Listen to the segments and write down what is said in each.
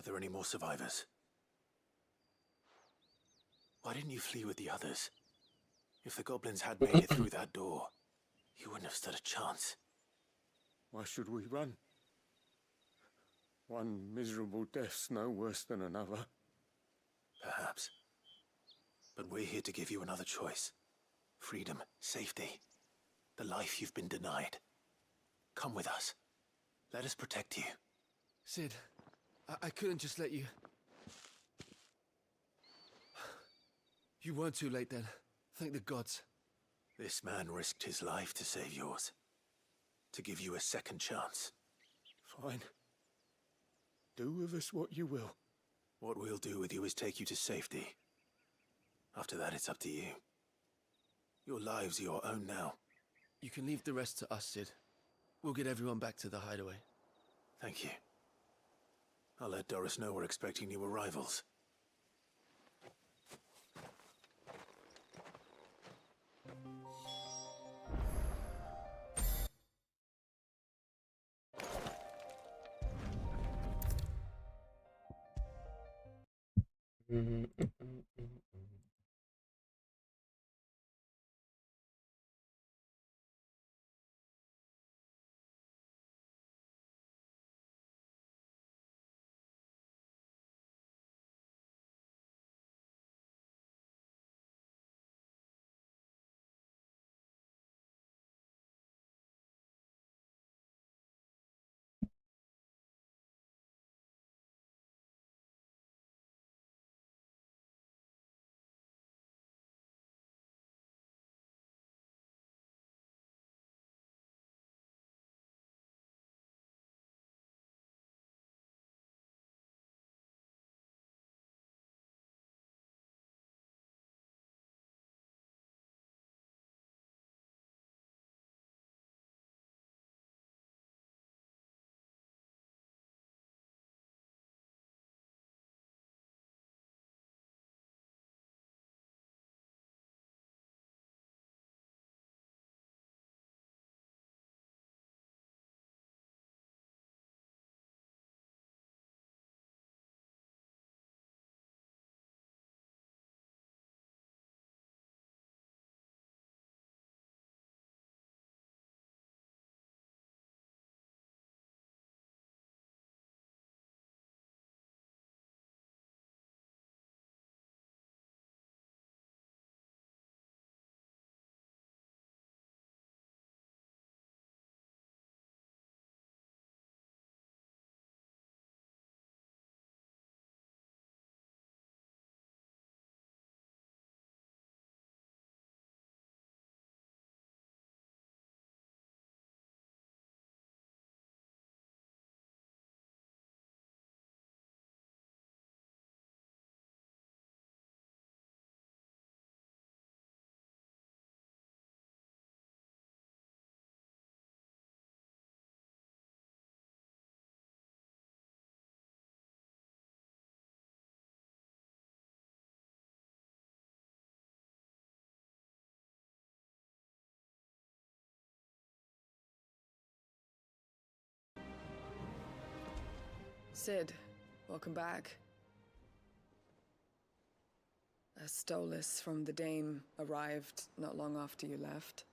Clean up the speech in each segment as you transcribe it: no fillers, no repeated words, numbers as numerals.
there any more survivors? Why didn't you flee with the others? If the goblins had made it through that door, you wouldn't have stood a chance. Why should we run? One miserable death's no worse than another. Perhaps. But we're here to give you another choice. Freedom, safety, the life you've been denied. Come with us. Let us protect you. Sid, I couldn't just let you... You weren't too late then. Thank the gods. This man risked his life to save yours. To give you a second chance. Fine. Do with us what you will. What we'll do with you is take you to safety. After that, it's up to you. Your lives are your own now. You can leave the rest to us, Sid. We'll get everyone back to the hideaway. Thank you. I'll let Doris know we're expecting new arrivals. Sid, welcome back. A Stolas from the Dame arrived not long after you left.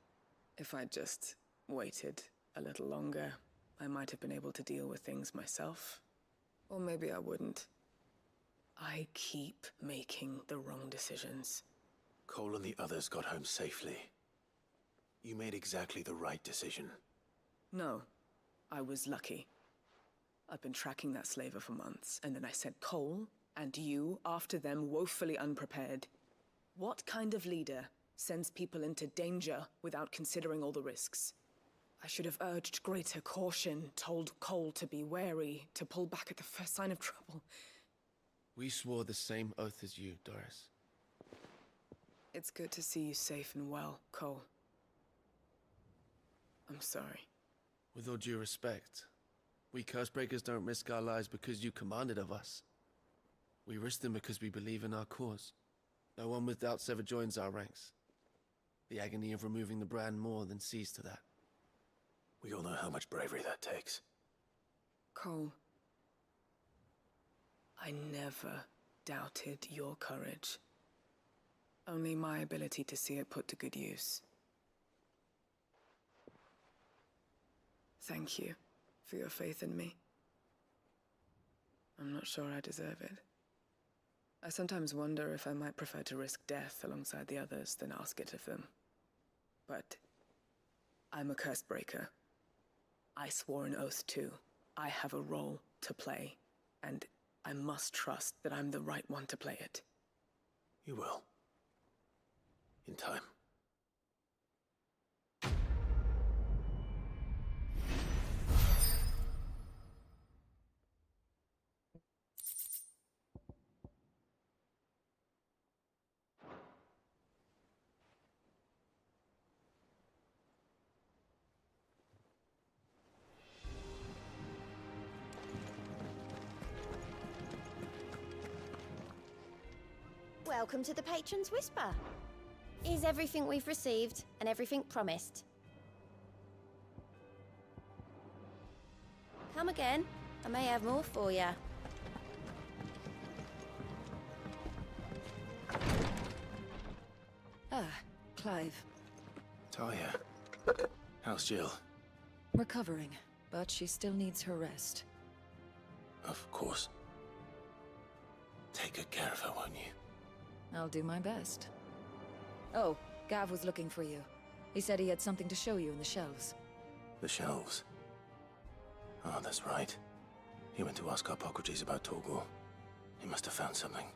If I'd just waited a little longer, I might have been able to deal with things myself. Or maybe I wouldn't. I keep making the wrong decisions. Cole and the others got home safely. You made exactly the right decision. No, I was lucky. I've been tracking that slaver for months, and then I sent Cole and you after them woefully unprepared. What kind of leader sends people into danger without considering all the risks? I should have urged greater caution, told Cole to be wary, to pull back at the first sign of trouble. We swore the same oath as you, Doris. It's good to see you safe and well, Cole. I'm sorry. With all due respect, we Cursebreakers don't risk our lives because you commanded of us. We risk them because we believe in our cause. No one with doubts ever joins our ranks. The agony of removing the brand more than sees to that. We all know how much bravery that takes. Cole. I never doubted your courage. Only my ability to see it put to good use. Thank you for your faith in me. I'm not sure I deserve it. I sometimes wonder if I might prefer to risk death alongside the others than ask it of them. But I'm a curse breaker. I swore an oath too. I have a role to play, and I must trust that I'm the right one to play it. You will. In time. Welcome to the Patron's Whisper. Is everything we've received and everything promised? Come again. I may have more for you. Ah, Clive. Talia. How's Jill? Recovering, but she still needs her rest. Of course. Take good care of her, won't you? I'll do my best. Oh, Gav was looking for you. He said he had something to show you in the shelves. The shelves. Ah, that's right. He went to ask Hippocrates about Torgor. He must have found something.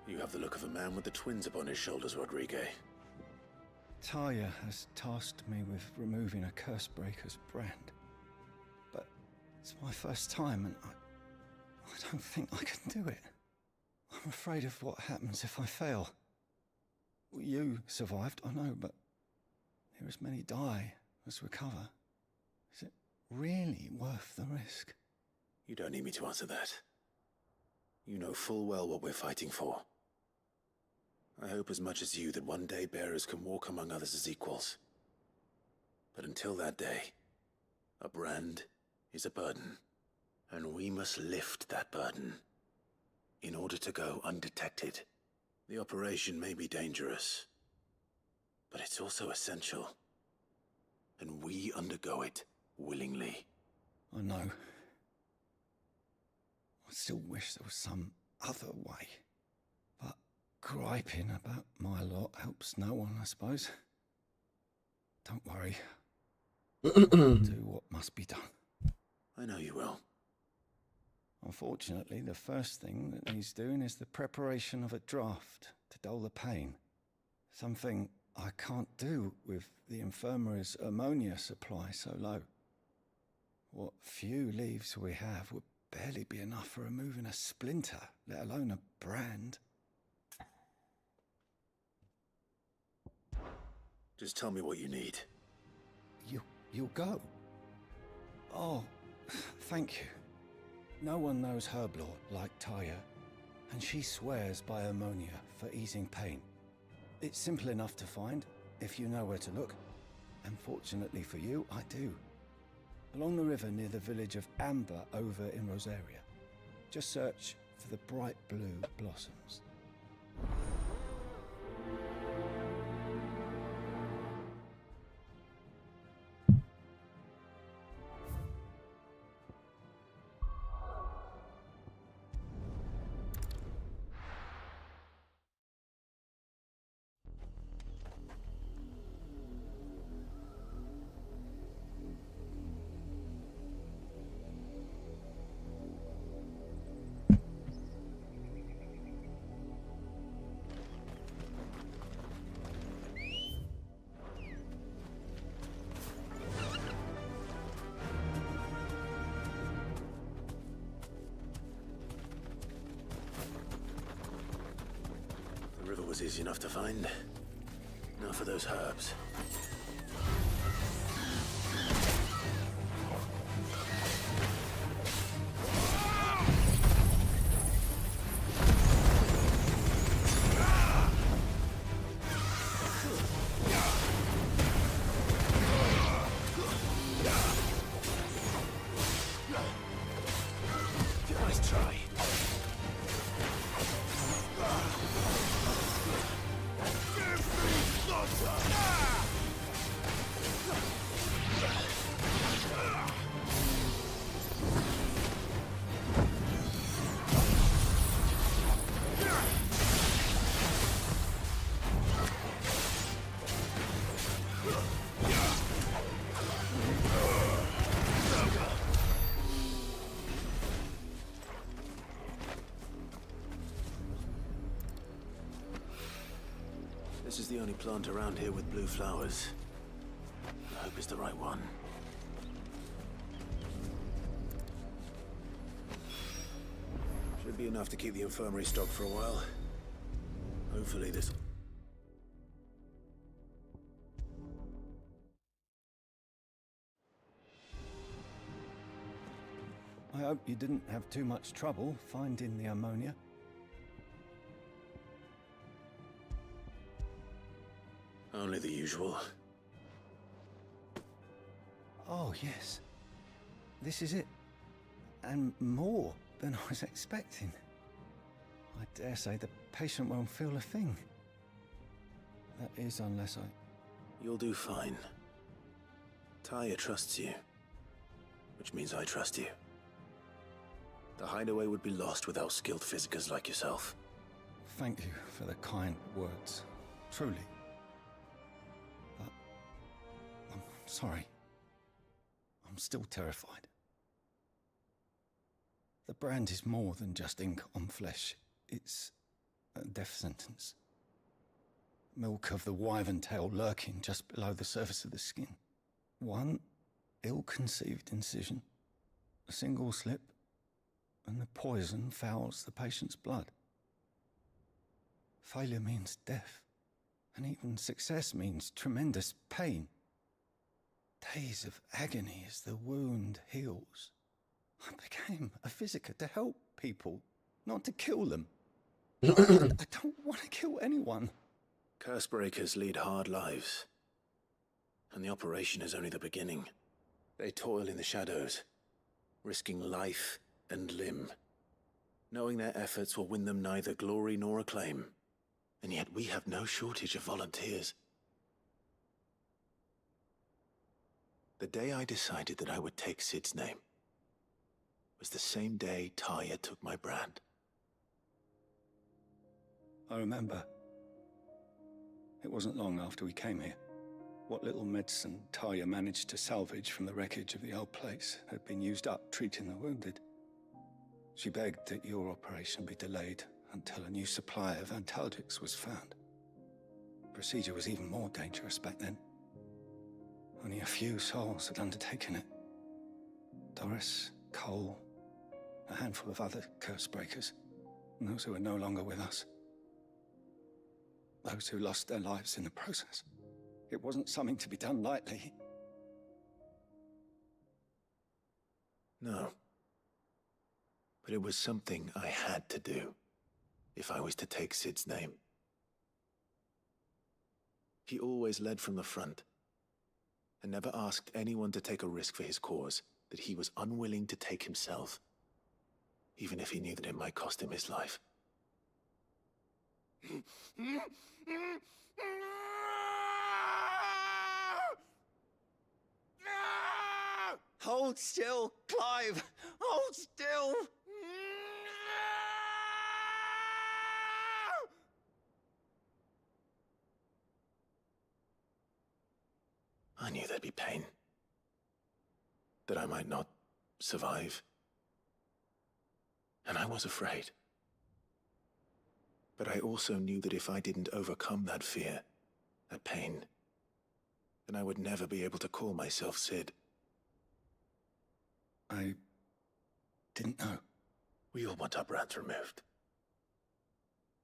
You have the look of a man with the twins upon his shoulders, Rodrigue. Talia has tasked me with removing a Cursebreaker's brand. But it's my first time and I don't think I can do it. I'm afraid of what happens if I fail. You survived, I know, but here as many die as recover. Is it really worth the risk? You don't need me to answer that. You know full well what we're fighting for. I hope as much as you that one day bearers can walk among others as equals. But until that day, a brand is a burden, and we must lift that burden in order to go undetected. The operation may be dangerous, but it's also essential, and we undergo it willingly. I know. I still wish there was some other way. But griping about my lot helps no one, I suppose. Don't worry. I'll do what must be done. I know you will. Unfortunately, the first thing that needs doing is the preparation of a draft to dull the pain. Something I can't do with the infirmary's ammonia supply so low. What few leaves we have would barely be enough for removing a splinter, let alone a brand. Just tell me what you need. You'll go? Oh, thank you. No one knows Herblore like Talia, and she swears by ammonia for easing pain. It's simple enough to find, if you know where to look. And fortunately for you, I do. Along the river near the village of Amber over in Rosaria. Just search for the bright blue blossoms. The river was easy enough to find. Now for those herbs. Let's try. This is the only plant around here with blue flowers. I hope it's the right one. Should be enough to keep the infirmary stocked for a while. Hopefully this... I hope you didn't have too much trouble finding the ammonia. Only the usual. Oh, yes. This is it. And more than I was expecting. I dare say the patient won't feel a thing. That is, unless I... You'll do fine. Taya trusts you. Which means I trust you. The hideaway would be lost without skilled physicers like yourself. Thank you for the kind words. Truly. But... I'm sorry. I'm still terrified. The brand is more than just ink on flesh. It's a death sentence. Milk of the wyvern tail lurking just below the surface of the skin. One ill-conceived incision, a single slip, and the poison fouls the patient's blood. Failure means death, and even success means tremendous pain. Days of agony as the wound heals. I became a physiker to help people, not to kill them. I don't want to kill anyone. Cursebreakers lead hard lives. And the operation is only the beginning. They toil in the shadows, risking life and limb, knowing their efforts will win them neither glory nor acclaim. And yet we have no shortage of volunteers. The day I decided that I would take Sid's name was the same day Taya took my brand. I remember. It wasn't long after we came here. What little medicine Taya managed to salvage from the wreckage of the old place had been used up treating the wounded. She begged that your operation be delayed until a new supply of antalgics was found. The procedure was even more dangerous back then. Only a few souls had undertaken it. Doris, Cole, a handful of other cursebreakers, and those who are no longer with us. Those who lost their lives in the process. It wasn't something to be done lightly. No. But it was something I had to do, if I was to take Sid's name. He always led from the front, and never asked anyone to take a risk for his cause that he was unwilling to take himself, even if he knew that it might cost him his life. Hold still, Clive! Hold still! I knew there'd be pain. That I might not survive. And I was afraid. But I also knew that if I didn't overcome that fear, that pain, then I would never be able to call myself Sid. I didn't know. We all want our brands removed.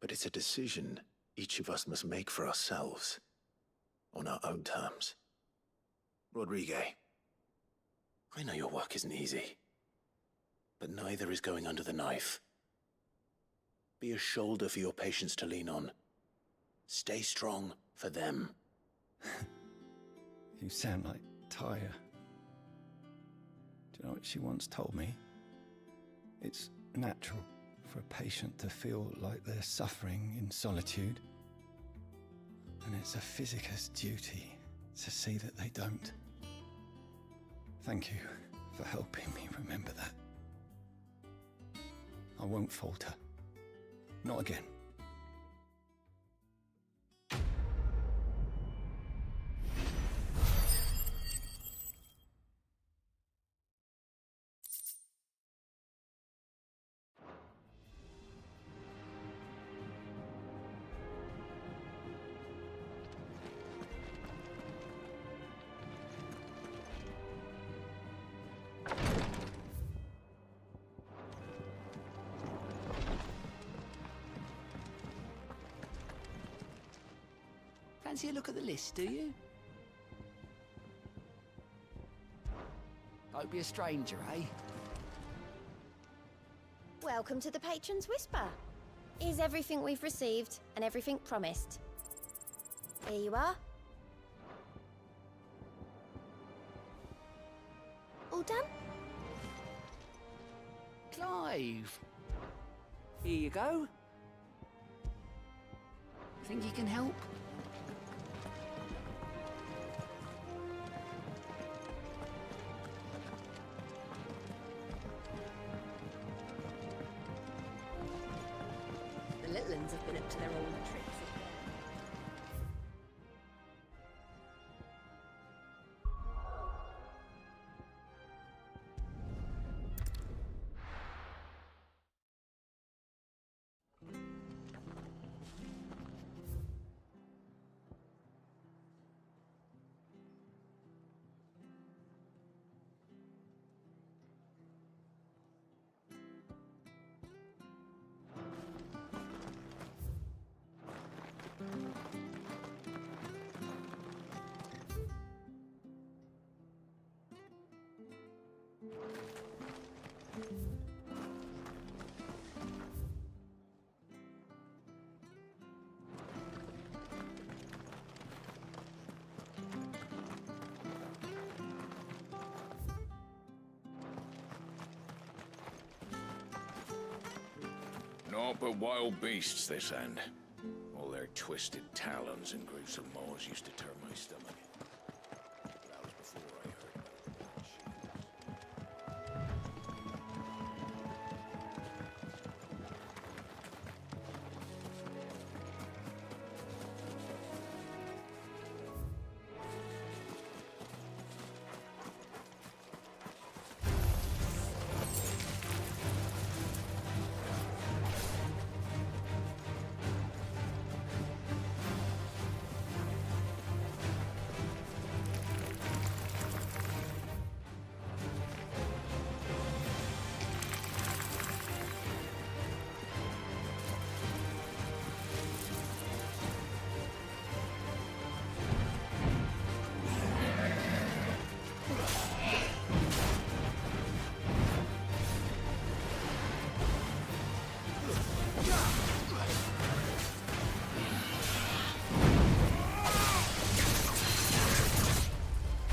But it's a decision each of us must make for ourselves, on our own terms. Rodriguez, I know your work isn't easy, but neither is going under the knife. Be a shoulder for your patients to lean on. Stay strong for them. You sound like Taya. Do you know what she once told me? It's natural for a patient to feel like they're suffering in solitude. And it's a physicist's duty to see that they don't. Thank you for helping me remember that. I won't falter. Not again. Fancy a look at the list, do you? Hope you're a stranger, eh? Welcome to the Patron's Whisper. Is everything we've received and everything promised? Here you are. All done? Clive! Here you go. Think you can help? The little ones have been up to their old tricks. Naught but wild beasts, this end. All their twisted talons and gruesome maws used to turn my stomach. But that was before I heard about the Black Shields.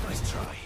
Nice try.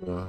Ja.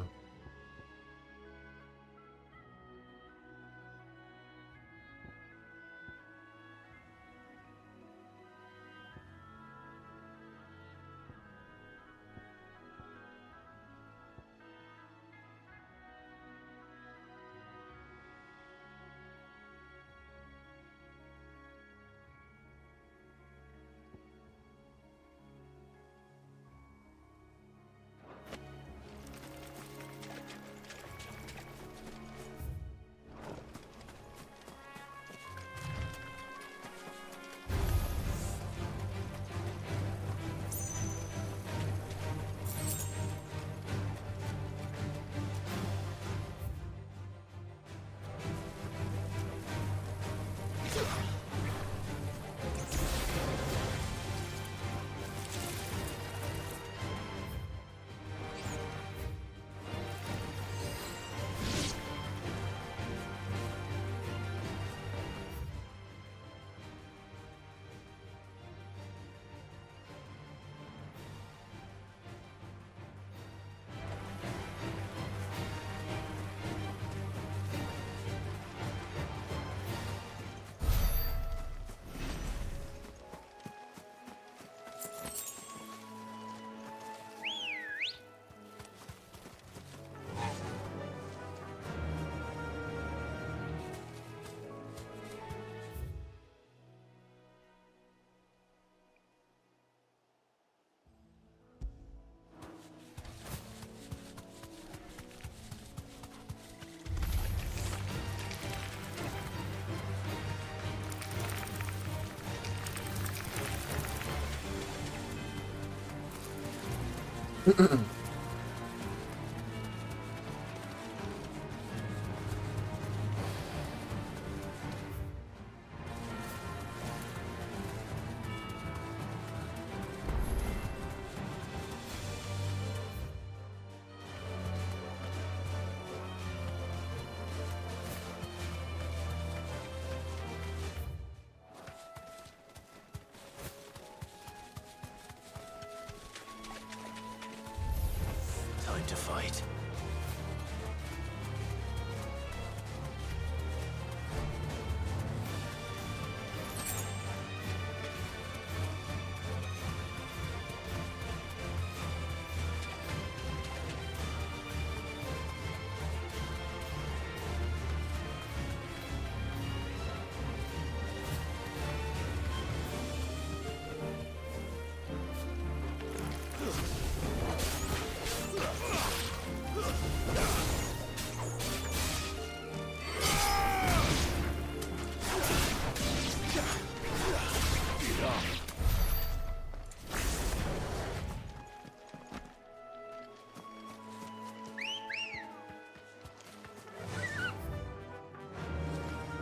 Time to fight.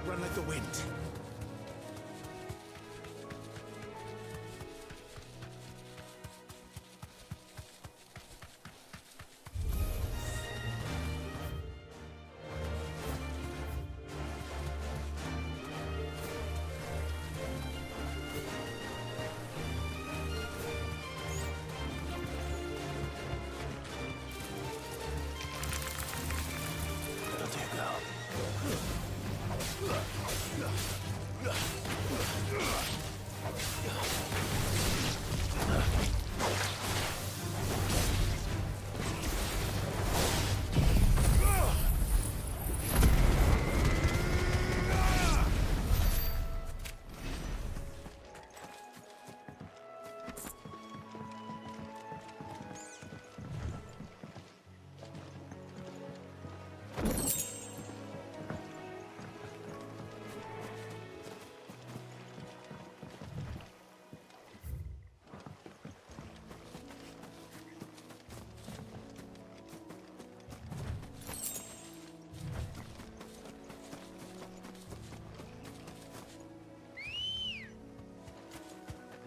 Run like the wind. That'll do, girl.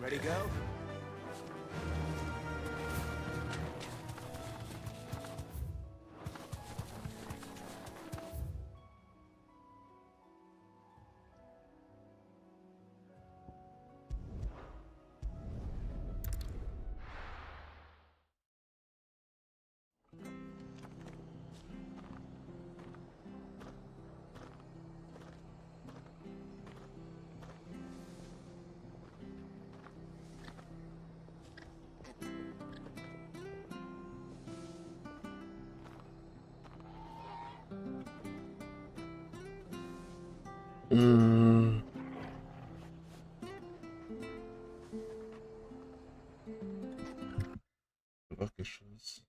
Ready, go? Je vais voir quelque chose.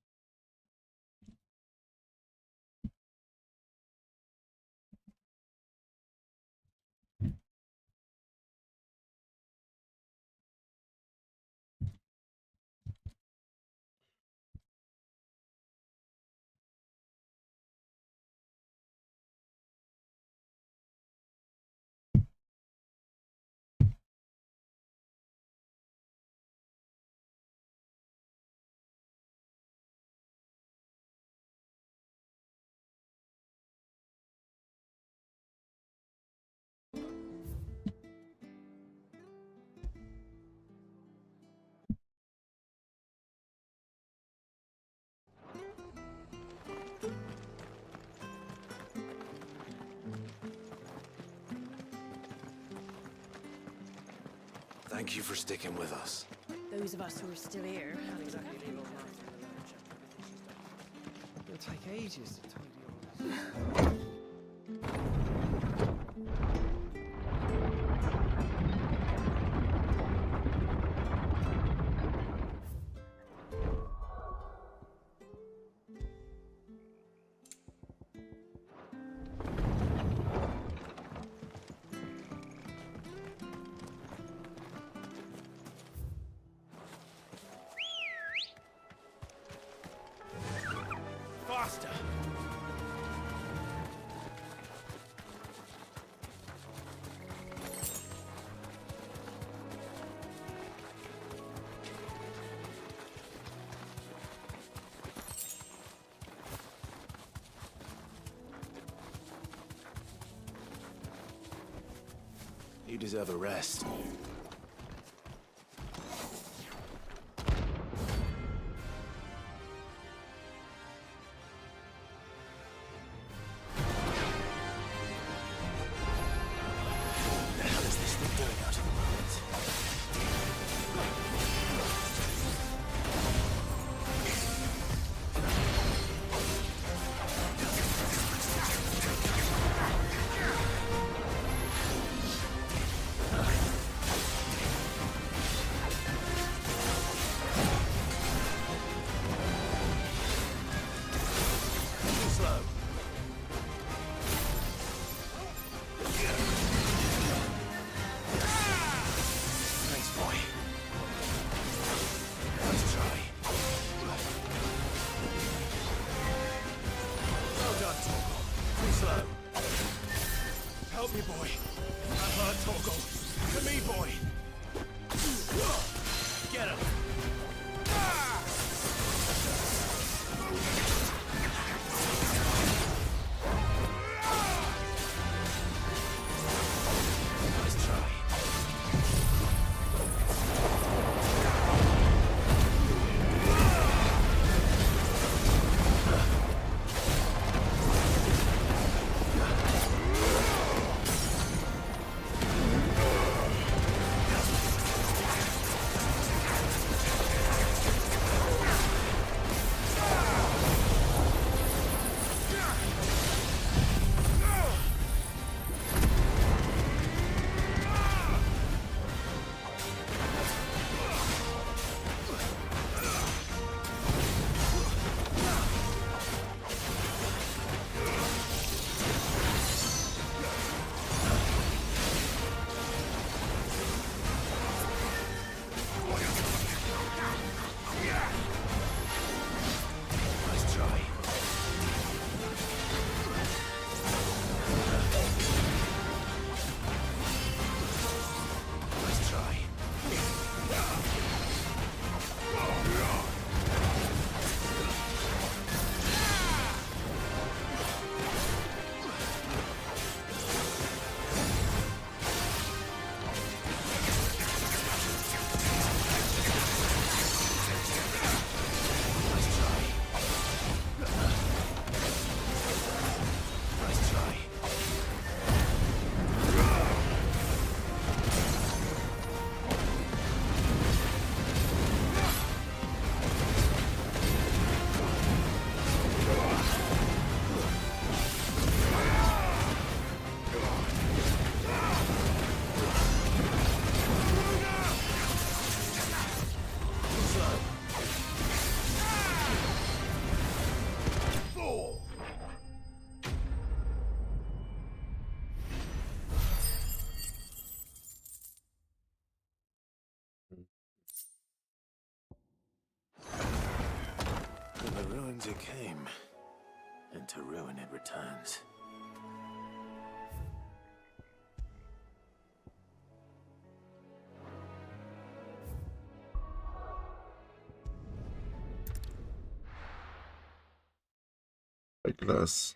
Thank you for sticking with us. Those of us who are still here can't exactly leave old Martha in the lurch. It'll take ages to tidy all this. Faster! You deserve a rest. ruins it came, and to ruin it returns. Glass.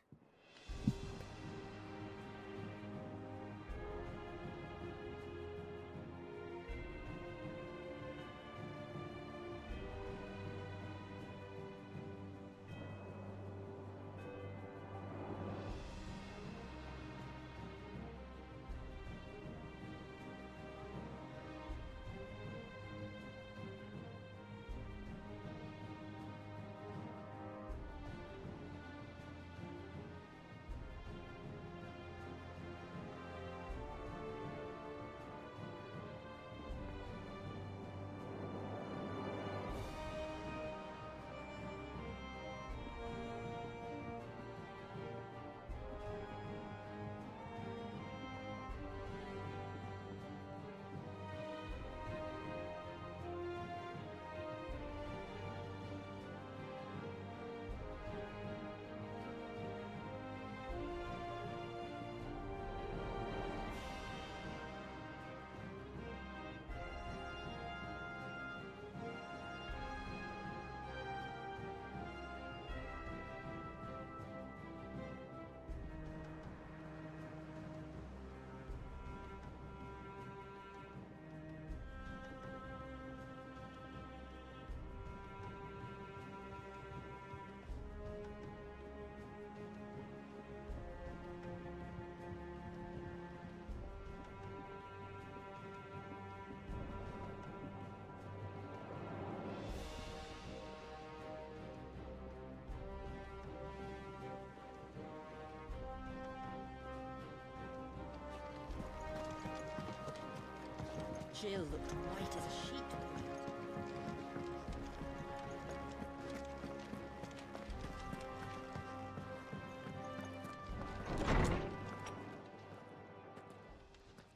Jill looked white as a sheet.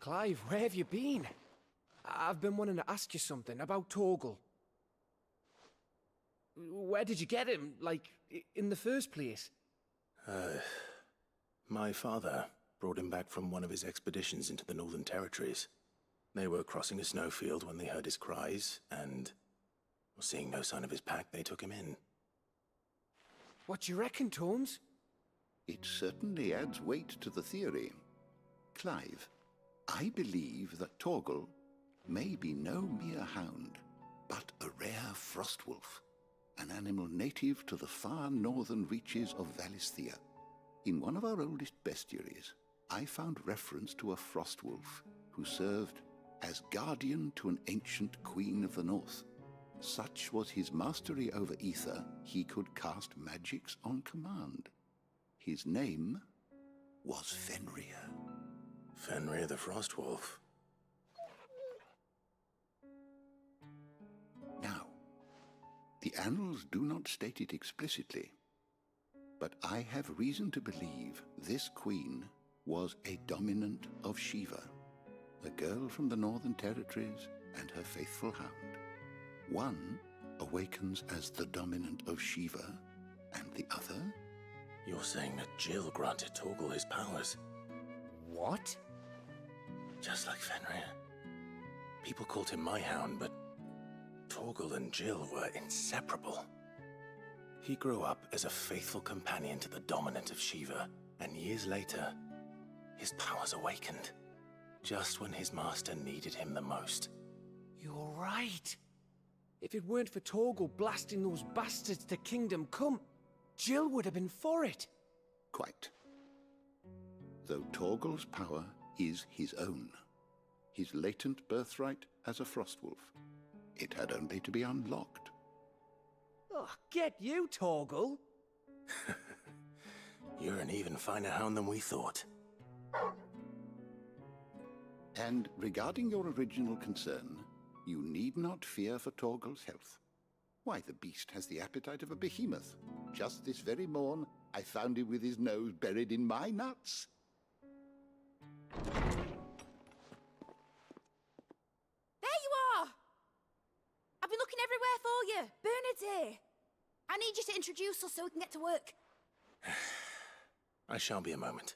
Clive, where have you been? I've been wanting to ask you something about Torgal. Where did you get him, like, in the first place? My father brought him back from one of his expeditions into the Northern Territories. They were crossing a snowfield when they heard his cries, and seeing no sign of his pack, they took him in. What do you reckon, Tomes? It certainly adds weight to the theory. Clive, I believe that Torgal may be no mere hound, but a rare frostwolf, an animal native to the far northern reaches of Valisthea. In one of our oldest bestiaries, I found reference to a frostwolf who served as guardian to an ancient queen of the north. Such was his mastery over ether, he could cast magics on command. His name was Fenrir. Fenrir the Frostwolf. Now, the annals do not state it explicitly, but I have reason to believe this queen was a dominant of Shiva, a girl from the Northern Territories and her faithful hound. One awakens as the dominant of Shiva, and the other? You're saying that Jill granted Torgal his powers? What? Just like Fenrir. People called him my hound, but Torgal and Jill were inseparable. He grew up as a faithful companion to the dominant of Shiva, and years later, his powers awakened, just when his master needed him the most. You're right. If it weren't for Torgal blasting those bastards to Kingdom Come, Jill would have been for it. Quite. Though Torgal's power is his own, his latent birthright as a Frostwolf, it had only to be unlocked. Oh, get you, Torgal! You're an even finer hound than we thought. And regarding your original concern, you need not fear for Torgal's health. Why, the beast has the appetite of a behemoth. Just this very morn, I found him with his nose buried in my nuts. There you are! I've been looking everywhere for you. Bernard's here. I need you to introduce us so we can get to work. I shall be a moment.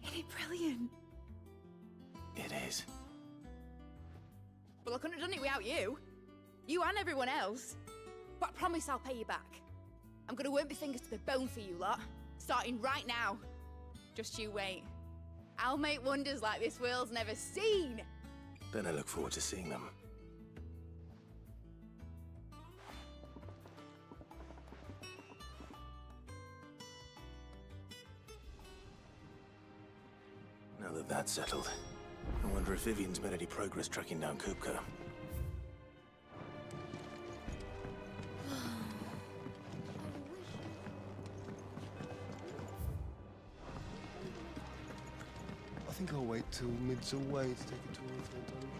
Isn't it brilliant? It is. Well, I couldn't have done it without you. You and everyone else. But I promise I'll pay you back. I'm gonna work my fingers to the bone for you lot, starting right now. Just you wait. I'll make wonders like this world's never seen. Then I look forward to seeing them. Now that that's settled, I wonder if Vivian's made any progress tracking down Kupka. I think I'll wait till mid's away to take a tour of the dungeon.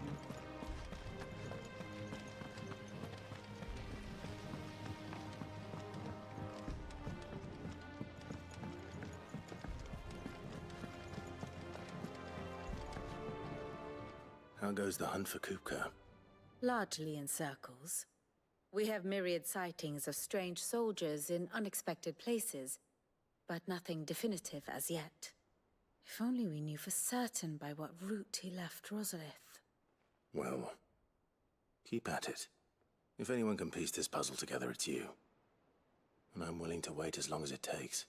How goes the hunt for Kupka? Largely in circles. We have myriad sightings of strange soldiers in unexpected places, but nothing definitive as yet. If only we knew for certain by what route he left Rosalith. Well, keep at it. If anyone can piece this puzzle together, it's you. And I'm willing to wait as long as it takes.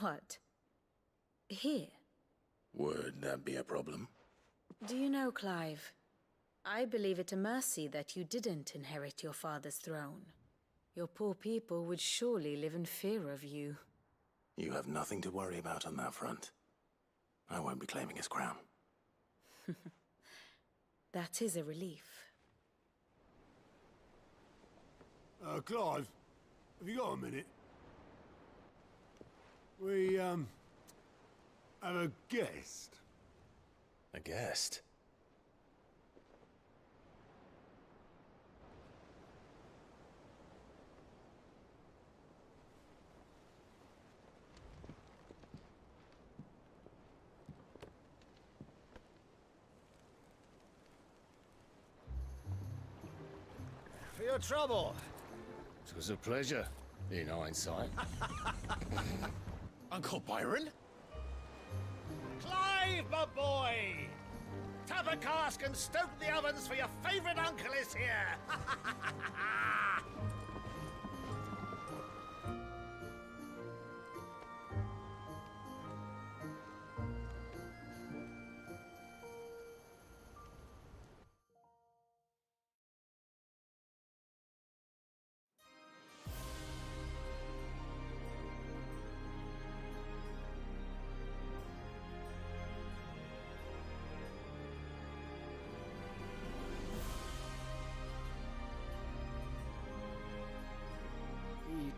What? Here? Would that be a problem? Do you know, Clive? I believe it a mercy that you didn't inherit your father's throne. Your poor people would surely live in fear of you. You have nothing to worry about on that front. I won't be claiming his crown. That is a relief. Clive, have you got a minute? We, have a guest. A guest? For your trouble. It was a pleasure, in hindsight. Uncle Byron? Clive, my boy! Tap a cask and stoke the ovens for your favorite uncle is here!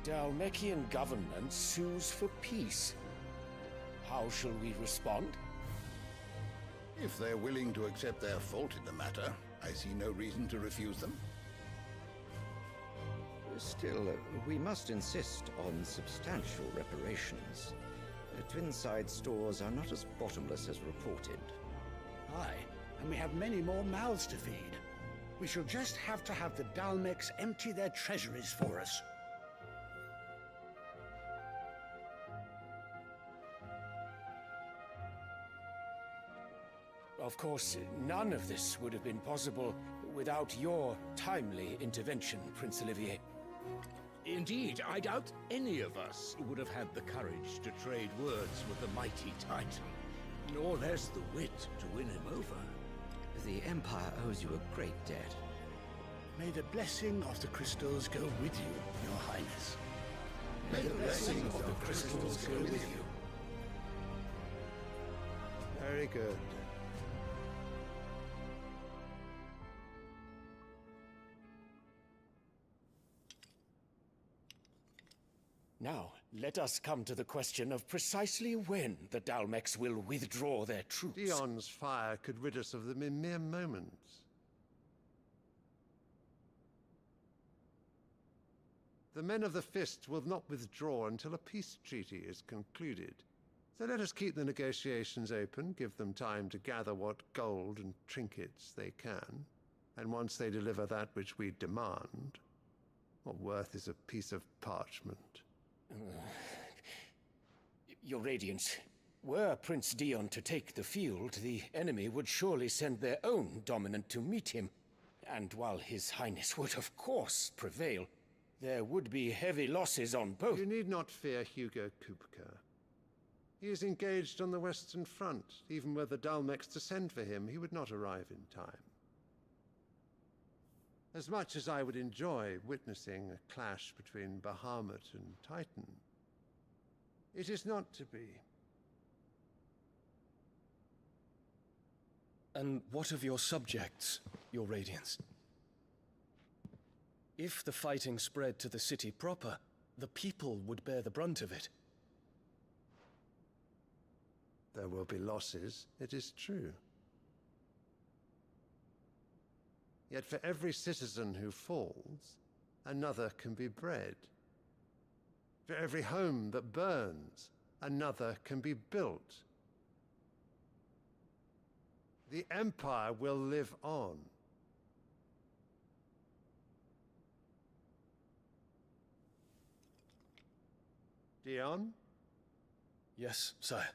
The Dalmekian government sues for peace. How shall we respond? If they're willing to accept their fault in the matter, I see no reason to refuse them. Still, we must insist on substantial reparations. Twinside stores are not as bottomless as reported. Aye, and we have many more mouths to feed. We shall just have to have the Dalmecs empty their treasuries for us. Of course, none of this would have been possible without your timely intervention, Prince Olivier. Indeed, I doubt any of us would have had the courage to trade words with the mighty Titan, nor less the wit to win him over. The Empire owes you a great debt. May the blessing of the crystals go with you, Your Highness. May the blessing of the crystals go with you. Very good. Now, let us come to the question of precisely when the Dalmex will withdraw their troops. Dion's fire could rid us of them in mere moments. The men of the Fist will not withdraw until a peace treaty is concluded. So let us keep the negotiations open, give them time to gather what gold and trinkets they can, and once they deliver that which we demand, what worth is a piece of parchment? Your Radiance, were Prince Dion to take the field, the enemy would surely send their own dominant to meet him. And while His Highness would of course prevail, there would be heavy losses on both. You need not fear Hugo Kupka. He is engaged on the Western Front. Even were the Dalmex to send for him, he would not arrive in time. As much as I would enjoy witnessing a clash between Bahamut and Titan, it is not to be. And what of your subjects, Your Radiance? If the fighting spread to the city proper, the people would bear the brunt of it. There will be losses, it is true. Yet for every citizen who falls, another can be bred. For every home that burns, another can be built. The Empire will live on. Dion? Yes, sire.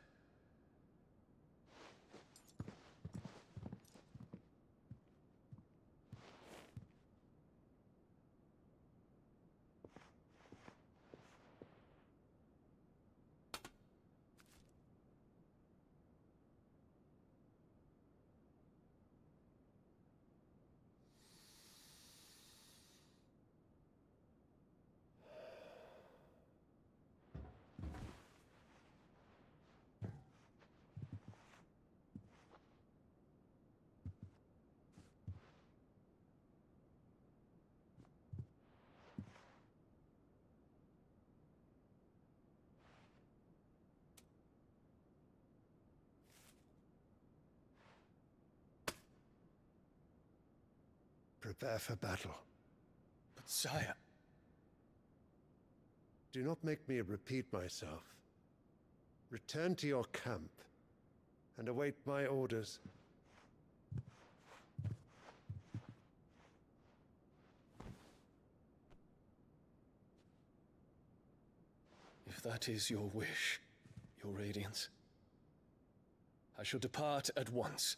Prepare for battle. But sire... Do not make me repeat myself. Return to your camp and await my orders. If that is your wish, Your Radiance, I shall depart at once.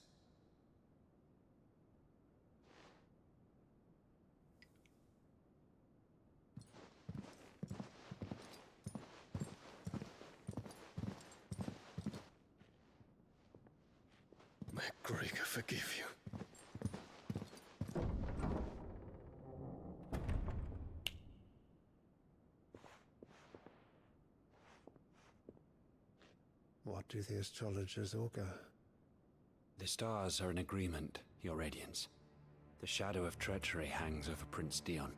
May Gregor forgive you. What do the astrologers augur? The stars are in agreement, Your Radiance. The shadow of treachery hangs over Prince Dion.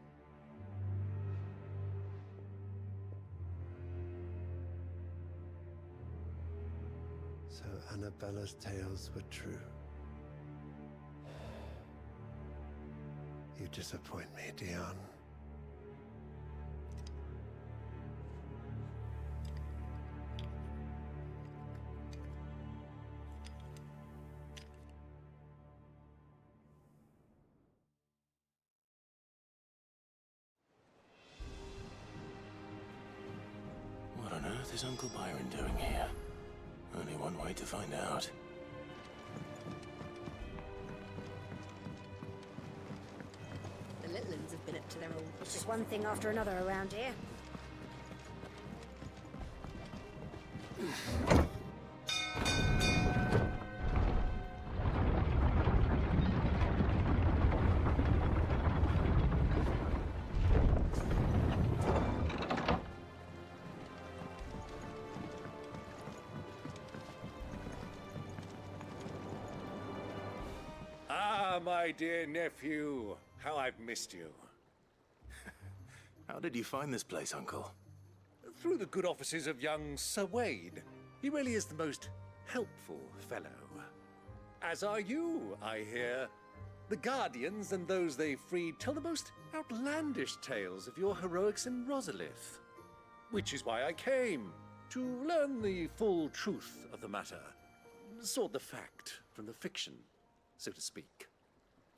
So Annabella's tales were true. You disappoint me, Dion. What on earth is Uncle Byron doing here? Only one way to find out. The little ones have been up to their old... It's just one thing after another around here. my dear nephew. How I've missed you. How did you find this place, Uncle? Through the good offices of young Sir Wade. He really is the most helpful fellow. As are you, I hear. The Guardians and those they freed tell the most outlandish tales of your heroics in Rosalith. Which is why I came, to learn the full truth of the matter. Sort the fact from the fiction, so to speak.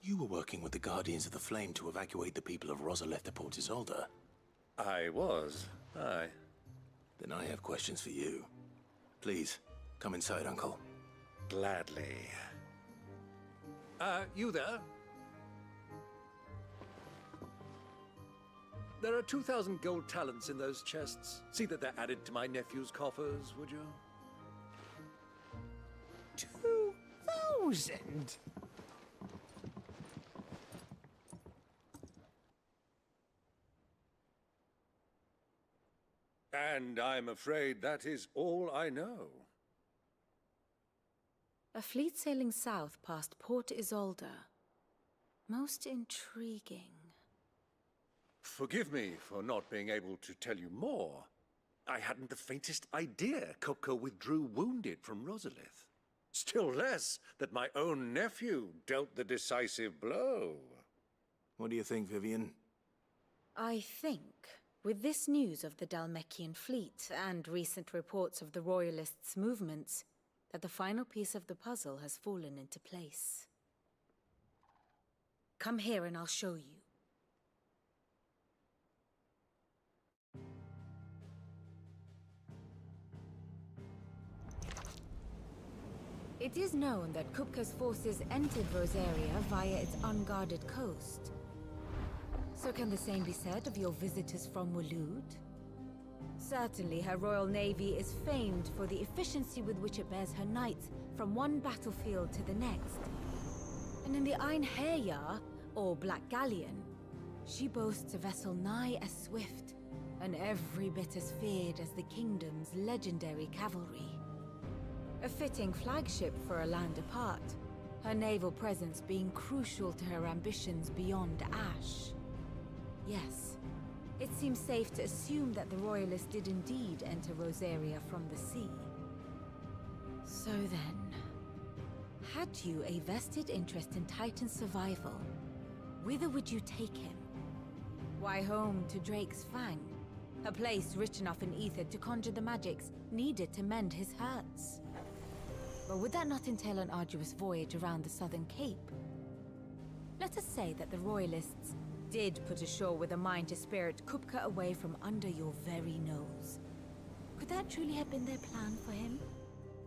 You were working with the Guardians of the Flame to evacuate the people of Rosalith to Port Isolde. I was, aye. Then I have questions for you. Please, come inside, Uncle. Gladly. You there? There are 2,000 gold talents in those chests. See that they're added to my nephew's coffers, would you? 2,000? And I'm afraid that is all I know. A fleet sailing south past Port Isolde. Most intriguing. Forgive me for not being able to tell you more. I hadn't the faintest idea Kupka withdrew wounded from Rosalith. Still less that my own nephew dealt the decisive blow. What do you think, Vivian? I think, with this news of the Dalmekian fleet and recent reports of the Royalists' movements, that the final piece of the puzzle has fallen into place. Come here and I'll show you. It is known that Kupka's forces entered Rosaria via its unguarded coast. So can the same be said of your visitors from Waloed? Certainly, her royal navy is famed for the efficiency with which it bears her knights from one battlefield to the next. And in the Ein Herjar, or Black Galleon, she boasts a vessel nigh as swift, and every bit as feared as the kingdom's legendary cavalry. A fitting flagship for a land apart, her naval presence being crucial to her ambitions beyond Ash. Yes. It seems safe to assume that the Royalists did indeed enter Rosaria from the sea. So then, had you a vested interest in Titan's survival, whither would you take him? Why, home to Drake's Fang, a place rich enough in ether to conjure the magics needed to mend his hurts. But would that not entail an arduous voyage around the southern cape? Let us say that the Royalists did put ashore with a mind to spirit Kupka away from under your very nose. Could that truly have been their plan for him?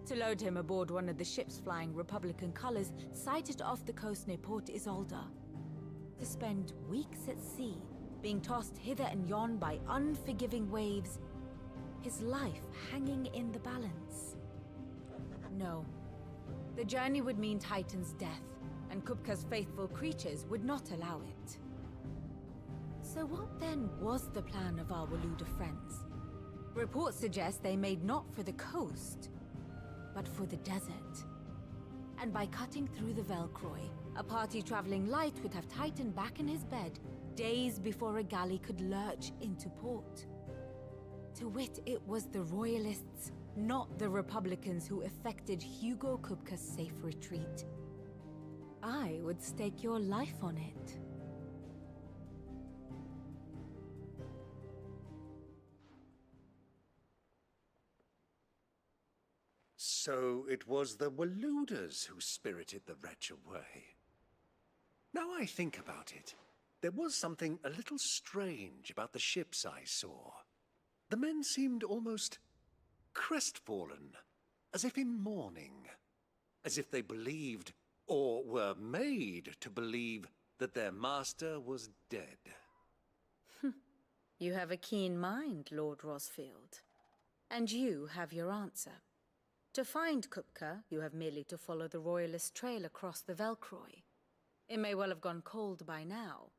To load him aboard one of the ships flying Republican colors sighted off the coast near Port Isolde. To spend weeks at sea, being tossed hither and yon by unforgiving waves, his life hanging in the balance. No. The journey would mean Titan's death, and Kupka's faithful creatures would not allow it. So what then was the plan of our Waloed friends? Reports suggest they made not for the coast, but for the desert. And by cutting through the Velcroy, a party traveling light would have Titan back in his bed days before a galley could lurch into port. To wit, it was the Royalists, not the Republicans, who effected Hugo Kupka's safe retreat. I would stake your life on it. So it was the Waloeders who spirited the wretch away. Now I think about it, there was something a little strange about the ships I saw. The men seemed almost crestfallen, as if in mourning, as if they believed, or were made to believe, that their master was dead. You have a keen mind, Lord Rosfield. And you have your answer. To find Kupka, you have merely to follow the Royalist trail across the Velcroy. It may well have gone cold by now,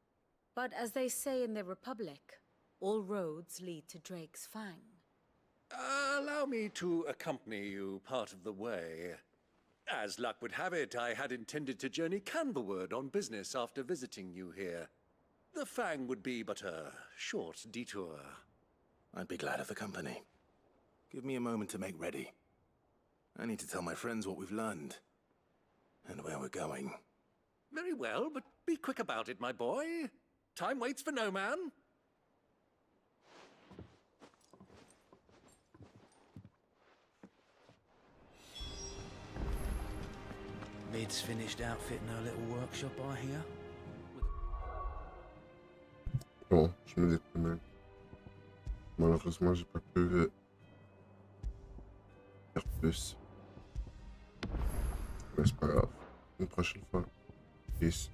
but as they say in the Republic, all roads lead to Drake's Fang. Allow me to accompany you part of the way. As luck would have it, I had intended to journey Canverward on business after visiting you here. The Fang would be but a short detour. I'd be glad of the company. Give me a moment to make ready. I need to tell my friends what we've learned. And where we're going. Very well, but be quick about it, my boy. Time waits for no man. Lid's finished outfitting her little workshop, I hear. Bon, je me dépêche. Malheureusement, j'ai pas pu faire plus. Mais c'est pas grave. Une prochaine fois. Peace.